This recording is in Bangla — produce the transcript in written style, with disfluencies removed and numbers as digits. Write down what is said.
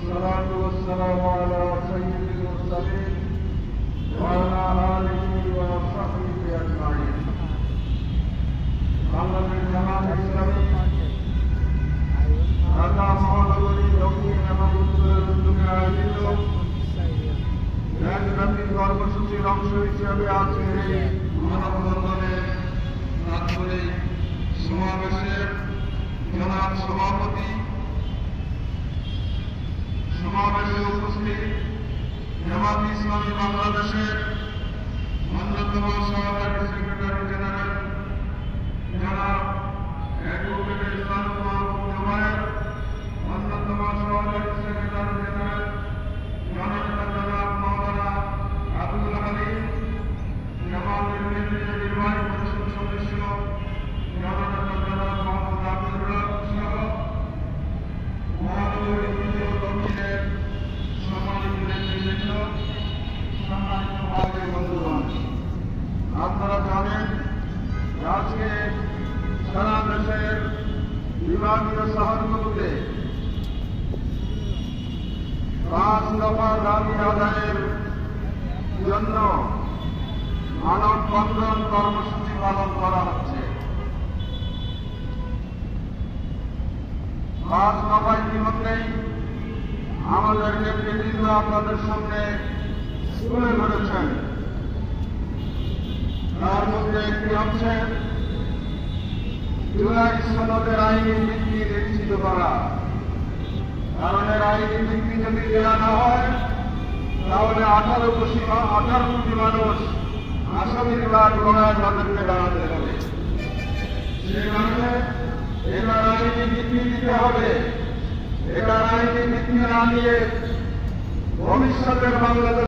والصلاة والسلام على سيد المرسلين وعلى آله وصحبه أجمعين। বাংলাদেশ জামাত ইসলামী ঢাকা মহানগরী দক্ষিণ এবং উত্তরের উদ্যোগে আয়োজিত দেশব্যাপী কর্মসূচির অংশ হিসেবে আজকের এই মানববন্ধনের তাৎপর্যিক সমাবেশের জনাব সভাপতি, সমাবেশে উপস্থিত জামাত ইসলামী বাংলাদেশের অন্যতম সহকারী সেক্রেটারি জেনারেল জনাব অ্যাডভোকেট ইসলাম মাহমুদ জুবায়ের, অন্যতম সহকারী সেক্রেটারি জেনারেল জনাব মাওলানা আব্দুল হালিম, জামাতের কেন্দ্রীয় নির্বাহী পরিষদ সদস্য জনাব মোহাম্মদ আব্দুর রব সহ মহানগরী উত্তর দক্ষিণের সম্মানিত নেতৃবৃন্দ, সম্মানিত ভাই বন্ধুগণ, আপনারা জানেন আজকে সারা দেশের বিভাগীয় শহরগুলোতে 5 দফা দাবি আদায়ের জন্য মানববন্ধন কর্মসূচি পালন করা হচ্ছে। 5 দফা ইতিমধ্যেই আমাদের নেতৃবৃন্দ আপনাদের সামনে তুলে ধরেছেন। তার মধ্যে একটি হচ্ছে জুলাই সনদের আইনি ভিত্তি নিশ্চিত করা। কারণ এর আইনি ভিত্তি যদি দেওয়া না হয় তাহলে 18 কোটি মানুষ আসামির কাঠ গড়ায় তাদেরকে দাঁড়াতে হবে। সেই কারণে এটার আইনি ভিত্তি দিতে হবে। এটার আইনি ভিত্তি না দিয়ে ভবিষ্যতের বাংলাদেশ